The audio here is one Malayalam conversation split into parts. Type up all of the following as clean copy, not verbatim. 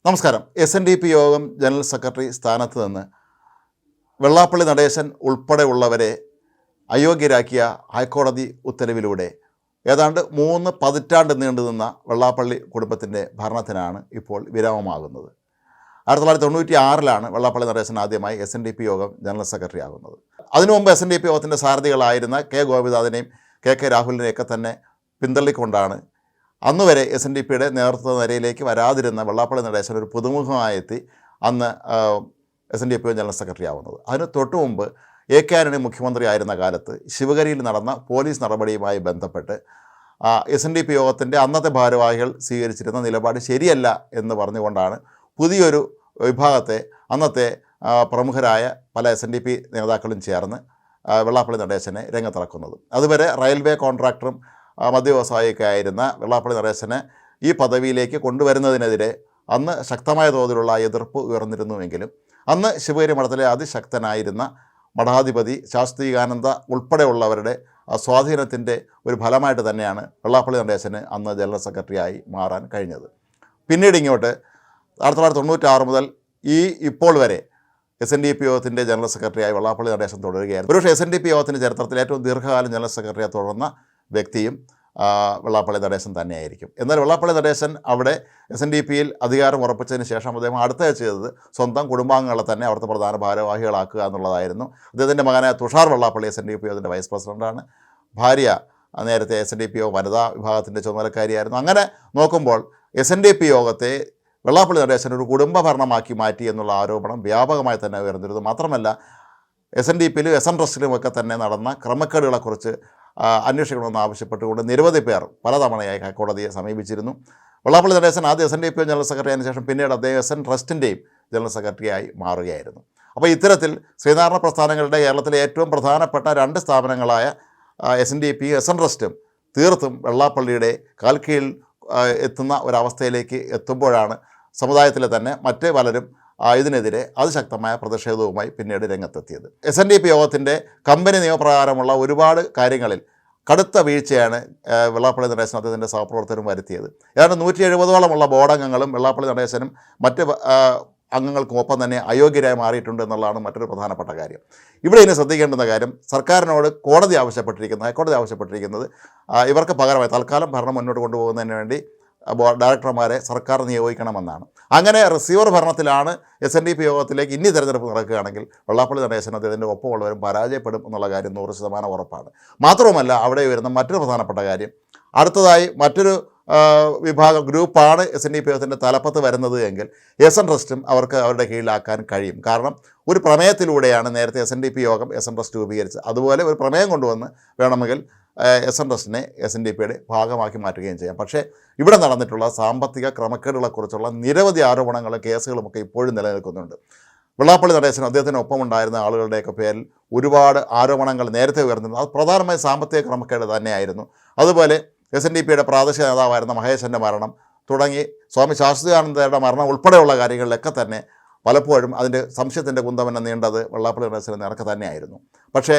നമസ്കാരം. SNDP യോഗം ജനറൽ സെക്രട്ടറി സ്ഥാനത്ത് നിന്ന് വെള്ളാപ്പള്ളി നടേശൻ ഉൾപ്പെടെയുള്ളവരെ അയോഗ്യരാക്കിയ ഹൈക്കോടതി ഉത്തരവിലൂടെ ഏതാണ്ട് 3 പതിറ്റാണ്ട് നീണ്ടുനിന്ന വെള്ളാപ്പള്ളി കുടുംബത്തിൻ്റെ ഭരണത്തിനാണ് ഇപ്പോൾ വിരാമമാകുന്നത്. 1996 വെള്ളാപ്പള്ളി നടേശൻ ആദ്യമായി SNDP യോഗം ജനറൽ സെക്രട്ടറി ആകുന്നത്. അതിനു മുമ്പ് SNDP യോഗത്തിൻ്റെ സാരഥികളായിരുന്ന K. ഗോപിനാഥിനെയും K. രാഹുലിനെയൊക്കെ തന്നെ പിന്തള്ളിക്കൊണ്ടാണ് അന്നുവരെ SNDPയുടെ നേതൃത്വ നിരയിലേക്ക് വരാതിരുന്ന വെള്ളാപ്പള്ളി നടേശൻ ഒരു പുതുമുഖമായെത്തി അന്ന് SNDP ജനറൽ സെക്രട്ടറി ആവുന്നത്. അതിന് തൊട്ടു മുമ്പ് AK ആന്റണി മുഖ്യമന്ത്രി ആയിരുന്ന കാലത്ത് ശിവഗിരിയിൽ നടന്ന പോലീസ് നടപടിയുമായി ബന്ധപ്പെട്ട് SNDP യോഗത്തിൻ്റെ അന്നത്തെ ഭാരവാഹികൾ സ്വീകരിച്ചിരുന്ന നിലപാട് ശരിയല്ല എന്ന് പറഞ്ഞുകൊണ്ടാണ് പുതിയൊരു വിഭാഗത്തെ അന്നത്തെ പ്രമുഖരായ പല SNDP നേതാക്കളും ചേർന്ന് വെള്ളാപ്പള്ളി നടേശനെ രംഗത്തിറക്കുന്നത്. അതുവരെ റെയിൽവേ കോൺട്രാക്ടറും മദ്യവ്യവസായിയൊക്കെ ആയിരുന്ന വെള്ളാപ്പള്ളി നടേശനെ ഈ പദവിയിലേക്ക് കൊണ്ടുവരുന്നതിനെതിരെ അന്ന് ശക്തമായ തോതിലുള്ള എതിർപ്പ് ഉയർന്നിരുന്നുവെങ്കിലും അന്ന് ശിവഗിരി മഠത്തിലെ അതിശക്തനായിരുന്ന മഠാധിപതി ശാസ്ത്രീകാനന്ദ ഉൾപ്പെടെയുള്ളവരുടെ സ്വാധീനത്തിൻ്റെ ഒരു ഫലമായിട്ട് തന്നെയാണ് വെള്ളാപ്പള്ളി നടേശന് അന്ന് ജനറൽ സെക്രട്ടറിയായി മാറാൻ കഴിഞ്ഞത്. പിന്നീട് ഇങ്ങോട്ട് 1996 മുതൽ ഇപ്പോൾ വരെ SNDP യോഗത്തിൻ്റെ ജനറൽ സെക്രട്ടറിയായി വെള്ളാപ്പള്ളി നടേശൻ തുടരുകയായിരുന്നു. ഒരുപക്ഷെ SNDP യോഗത്തിൻ്റെ ചരിത്രത്തിൽ ഏറ്റവും ദീർഘകാലം ജനറൽ സെക്രട്ടറിയായി തുടർന്ന വ്യക്തിയും വെള്ളാപ്പള്ളി നടേശൻ തന്നെയായിരിക്കും. എന്നാൽ വെള്ളാപ്പള്ളി നടേശൻ അവിടെ SNDPയിൽ അധികാരം ഉറപ്പിച്ചതിന് ശേഷം അദ്ദേഹം അടുത്ത ചെയ്തത് സ്വന്തം കുടുംബാംഗങ്ങളെ തന്നെ അവിടുത്തെ പ്രധാന ഭാരവാഹികളാക്കുക എന്നുള്ളതായിരുന്നു. അദ്ദേഹത്തിൻ്റെ മകനായ തുഷാർ വെള്ളാപ്പള്ളി SNDP യോഗത്തിൻ്റെ വൈസ് പ്രസിഡൻ്റാണ്. ഭാര്യ നേരത്തെ SNDP യോഗ വനിതാ വിഭാഗത്തിൻ്റെ ചുമതലക്കാരിയായിരുന്നു. അങ്ങനെ നോക്കുമ്പോൾ SNDP യോഗത്തെ വെള്ളാപ്പള്ളി നടേശൻ ഒരു കുടുംബ ഭരണമാക്കി മാറ്റി എന്നുള്ള ആരോപണം വ്യാപകമായി തന്നെ ഉയർന്നിരുന്നു. മാത്രമല്ല SNDPയിലും SN ട്രസ്റ്റിലുമൊക്കെ തന്നെ നടന്ന ക്രമക്കേടുകളെക്കുറിച്ച് അന്വേഷിക്കണമെന്ന് ആവശ്യപ്പെട്ടുകൊണ്ട് നിരവധി പേർ പലതവണയായി ഹൈക്കോടതിയെ സമീപിച്ചിരുന്നു. വെള്ളാപ്പള്ളി നടേശൻ ആദ്യം SNDP ജനറൽ സെക്രട്ടറി ആയതിനു ശേഷം പിന്നീട് അദ്ദേഹം SN ട്രസ്റ്റിൻ്റെയും ജനറൽ സെക്രട്ടറിയായി മാറുകയായിരുന്നു. അപ്പോൾ ഇത്തരത്തിൽ ശ്രീനാരായണ പ്രസ്ഥാനങ്ങളുടെ കേരളത്തിലെ ഏറ്റവും പ്രധാനപ്പെട്ട 2 സ്ഥാപനങ്ങളായ SNDP SN ട്രസ്റ്റും തീർത്തും വെള്ളാപ്പള്ളിയുടെ കാൽക്കീഴിൽ എത്തുന്ന ഒരവസ്ഥയിലേക്ക് എത്തുമ്പോഴാണ് സമുദായത്തിലെ തന്നെ മറ്റ് പലരും ഇതിനെതിരെ അതിശക്തമായ പ്രതിഷേധവുമായി പിന്നീട് രംഗത്തെത്തിയത്. SNDP യോഗത്തിൻ്റെ കമ്പനി നിയമപ്രകാരമുള്ള ഒരുപാട് കാര്യങ്ങളിൽ കടുത്ത വീഴ്ചയാണ് വെള്ളാപ്പള്ളി നടേശൻ അദ്ദേഹത്തിൻ്റെ സഹപ്രവർത്തകരും വരുത്തിയത്. ഏതാണ്ട് 170ഓളമുള്ള ബോർഡംഗങ്ങളും വെള്ളാപ്പള്ളി നടേശനും മറ്റ് അംഗങ്ങൾക്കും ഒപ്പം തന്നെ അയോഗ്യരായി മാറിയിട്ടുണ്ട് എന്നുള്ളതാണ് മറ്റൊരു പ്രധാനപ്പെട്ട കാര്യം. ഇവിടെ ഇനി ശ്രദ്ധിക്കേണ്ടുന്ന കാര്യം, സർക്കാരിനോട് ഹൈക്കോടതി ആവശ്യപ്പെട്ടിരിക്കുന്നത് ഇവർക്ക് പകരമായി തൽക്കാലം ഭരണം മുന്നോട്ട് കൊണ്ടുപോകുന്നതിന് വേണ്ടി ഡയറക്ടർമാരെ സർക്കാർ നിയോഗിക്കണമെന്നാണ്. അങ്ങനെ റിസീവർ ഭരണത്തിലാണ് SNDP യോഗത്തിലേക്ക് ഇനി തിരഞ്ഞെടുപ്പ് നടക്കുകയാണെങ്കിൽ വെള്ളാപ്പള്ളി നടേശൻ അദ്ദേഹത്തിൻ്റെ ഒപ്പമുള്ളവരും പരാജയപ്പെടും എന്നുള്ള കാര്യം 100% ഉറപ്പാണ്. മാത്രവുമല്ല, അവിടെ വരുന്ന മറ്റൊരു പ്രധാനപ്പെട്ട കാര്യം, അടുത്തതായി മറ്റൊരു വിഭാഗം ഗ്രൂപ്പാണ് SNDP യോഗത്തിൻ്റെ തലപ്പത്ത് വരുന്നത് എങ്കിൽ SN ട്രസ്റ്റും അവർക്ക് അവരുടെ കീഴിലാക്കാൻ കഴിയും. കാരണം ഒരു പ്രമേയത്തിലൂടെയാണ് നേരത്തെ SNDP യോഗം SN ട്രസ്റ്റ് രൂപീകരിച്ചത്. അതുപോലെ ഒരു പ്രമേയം കൊണ്ടുവന്ന് വേണമെങ്കിൽ SN ട്രസ്റ്റിനെ SNDPയുടെ ഭാഗമാക്കി മാറ്റുകയും ചെയ്യാം. പക്ഷേ ഇവിടെ നടന്നിട്ടുള്ള സാമ്പത്തിക ക്രമക്കേടുകളെക്കുറിച്ചുള്ള നിരവധി ആരോപണങ്ങളും കേസുകളുമൊക്കെ ഇപ്പോഴും നിലനിൽക്കുന്നുണ്ട്. വെള്ളാപ്പള്ളി നടേശനും അദ്ദേഹത്തിന് ഒപ്പമുണ്ടായിരുന്ന ആളുകളുടെയൊക്കെ പേരിൽ ഒരുപാട് ആരോപണങ്ങൾ നേരത്തെ ഉയർന്നിരുന്നു. അത് പ്രധാനമായും സാമ്പത്തിക ക്രമക്കേട് തന്നെയായിരുന്നു. അതുപോലെ SNDPയുടെ പ്രാദേശിക നേതാവായിരുന്ന മഹേശൻ്റെ മരണം തുടങ്ങി സ്വാമി ശാസ്ത്രീകാനന്ദയുടെ മരണം ഉൾപ്പെടെയുള്ള കാര്യങ്ങളിലൊക്കെ തന്നെ പലപ്പോഴും അതിൻ്റെ സംശയത്തിൻ്റെ കുന്തമനം നീണ്ടത് വെള്ളാപ്പള്ളി നടേശന് നേർക്ക് തന്നെയായിരുന്നു. പക്ഷേ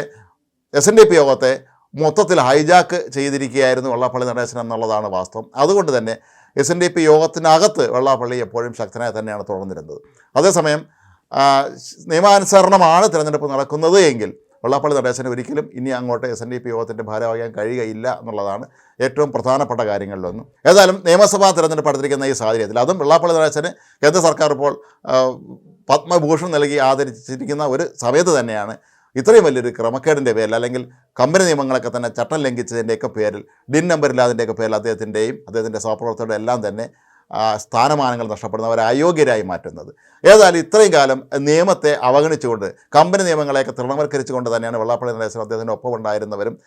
SNDP യോഗത്തെ മൊത്തത്തിൽ ഹൈജാക്ക് ചെയ്തിരിക്കുകയായിരുന്നു വെള്ളാപ്പള്ളി നടേശൻ എന്നുള്ളതാണ് വാസ്തവം. അതുകൊണ്ട് തന്നെ SNDP യോഗത്തിനകത്ത് വെള്ളാപ്പള്ളി എപ്പോഴും ശക്തനായി തന്നെയാണ് തുടർന്നിരുന്നത്. അതേസമയം നിയമാനുസരണമാണ് തിരഞ്ഞെടുപ്പ് നടക്കുന്നത് എങ്കിൽ വെള്ളാപ്പള്ളി നടേശന് ഒരിക്കലും ഇനി അങ്ങോട്ട് SNDP യോഗത്തിൻ്റെ ഭാരമാകാൻ കഴിയുകയില്ല എന്നുള്ളതാണ് ഏറ്റവും പ്രധാനപ്പെട്ട കാര്യങ്ങളിലൊന്നും. ഏതായാലും നിയമസഭാ തിരഞ്ഞെടുപ്പ് അടുത്തിരിക്കുന്ന ഈ സാഹചര്യത്തിൽ അതും വെള്ളാപ്പള്ളി നടേശന് കേന്ദ്ര സർക്കാർ ഇപ്പോൾ പത്മഭൂഷൺ നൽകി ആദരിച്ചിരിക്കുന്ന ഒരു സമയത്ത് തന്നെയാണ് ഇത്രയും വലിയൊരു ക്രമക്കേടിൻ്റെ പേരിൽ അല്ലെങ്കിൽ കമ്പനി നിയമങ്ങളൊക്കെ തന്നെ ചട്ടം ലംഘിച്ചതിൻ്റെയൊക്കെ പേരിൽ DIN നമ്പറില്ലാതിൻ്റെയൊക്കെ പേരിൽ അദ്ദേഹത്തിൻ്റെ സഹപ്രവർത്തകരുടെ എല്ലാം തന്നെ സ്ഥാനമാനങ്ങൾ നഷ്ടപ്പെടുന്നവരെ അയോഗ്യരായി മാറ്റുന്നത്. ഏതായാലും ഇത്രയും കാലം നിയമത്തെ അവഗണിച്ചുകൊണ്ട് കമ്പനി നിയമങ്ങളെയൊക്കെ തൃണവൽക്കരിച്ചുകൊണ്ട് തന്നെയാണ് വെള്ളാപ്പള്ളി നടേശൻ അദ്ദേഹത്തിൻ്റെ ഒപ്പം ഉണ്ടായിരുന്നവരും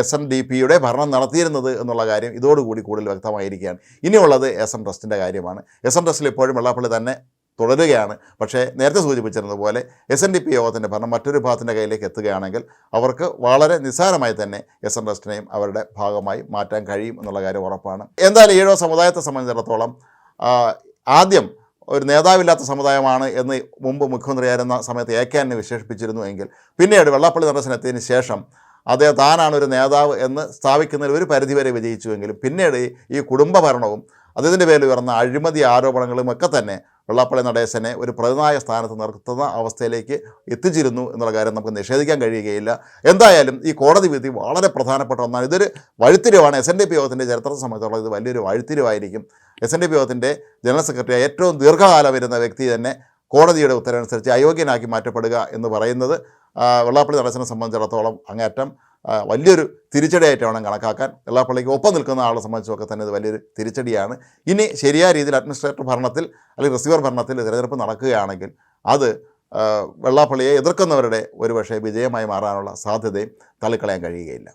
SNDPയുടെ ഭരണം നടത്തിയിരുന്നത് എന്നുള്ള കാര്യം ഇതോടുകൂടി കൂടുതൽ വ്യക്തമായിരിക്കുകയാണ്. ഇനിയുള്ളത് SN ട്രസ്റ്റിൻ്റെ കാര്യമാണ്. SN ട്രസ്റ്റിൽ ഇപ്പോഴും വെള്ളാപ്പള്ളി തന്നെ തുടരുകയാണ്. പക്ഷേ നേരത്തെ സൂചിപ്പിച്ചിരുന്നതുപോലെ SNDP യോഗത്തിൻ്റെ ഭരണം മറ്റൊരു വിഭാഗത്തിൻ്റെ കയ്യിലേക്ക് എത്തുകയാണെങ്കിൽ അവർക്ക് വളരെ നിസ്സാരമായി തന്നെ SN ട്രസ്റ്റിനെയും അവരുടെ ഭാഗമായി മാറ്റാൻ കഴിയും എന്നുള്ള കാര്യം ഉറപ്പാണ്. എന്തായാലും ഈഴവ സമുദായത്തെ സംബന്ധിച്ചിടത്തോളം ആദ്യം ഒരു നേതാവില്ലാത്ത സമുദായമാണ് എന്ന് മുമ്പ് മുഖ്യമന്ത്രിയായിരുന്ന സമയത്ത് AK ആന്റണി വിശേഷിപ്പിച്ചിരുന്നു എങ്കിൽ പിന്നീട് വെള്ളാപ്പള്ളി നടേശൻ എത്തിയതിന് ശേഷം അദ്ദേഹം താനാണ് ഒരു നേതാവ് എന്ന് സ്ഥാപിക്കുന്നതിൽ ഒരു പരിധിവരെ വിജയിച്ചുവെങ്കിലും പിന്നീട് ഈ കുടുംബ ഭരണവും അതിൻ്റെ പേരിൽ ഉയർന്ന അഴിമതി ആരോപണങ്ങളും ഒക്കെ തന്നെ വെള്ളാപ്പള്ളി നടേശനെ ഒരു പ്രതിനായ സ്ഥാനത്ത് നിർത്തുന്ന അവസ്ഥയിലേക്ക് എത്തിച്ചിരുന്നു എന്നുള്ള കാര്യം നമുക്ക് നിഷേധിക്കാൻ കഴിയുകയില്ല. എന്തായാലും ഈ കോടതി വിധി വളരെ പ്രധാനപ്പെട്ട ഒന്നാണ്. ഇതൊരു വഴിത്തിരിവാണ്. SNDP യോഗത്തിൻ്റെ ചരിത്രത്തെ സംബന്ധിച്ചുള്ളത് ഇത് വലിയൊരു വഴിത്തിരിവായിരിക്കും. SNDP യോഗത്തിൻ്റെ ജനറൽ സെക്രട്ടറി ഏറ്റവും ദീർഘകാലം വരുന്ന വ്യക്തി തന്നെ കോടതിയുടെ ഉത്തരവനുസരിച്ച് അയോഗ്യനാക്കി മാറ്റപ്പെടുക എന്ന് പറയുന്നത് വെള്ളാപ്പള്ളി നടേശനെ സംബന്ധിച്ചിടത്തോളം അങ്ങേയറ്റം വലിയൊരു തിരിച്ചടിയായിട്ട് വേണം കണക്കാക്കാൻ. വെള്ളാപ്പള്ളിക്ക് ഒപ്പം നിൽക്കുന്ന ആളെ സംബന്ധിച്ചൊക്കെ തന്നെ ഇത് വലിയൊരു തിരിച്ചടിയാണ്. ഇനി ശരിയായ രീതിയിൽ അഡ്മിനിസ്ട്രേറ്റർ ഭരണത്തിൽ അല്ലെങ്കിൽ റിസീവർ ഭരണത്തിൽ തിരഞ്ഞെടുപ്പ് നടക്കുകയാണെങ്കിൽ അത് വെള്ളാപ്പള്ളിയെ എതിർക്കുന്നവരുടെ ഒരുപക്ഷെ വിജയമായി മാറാനുള്ള സാധ്യതയും തള്ളിക്കളയാൻ കഴിയുകയില്ല.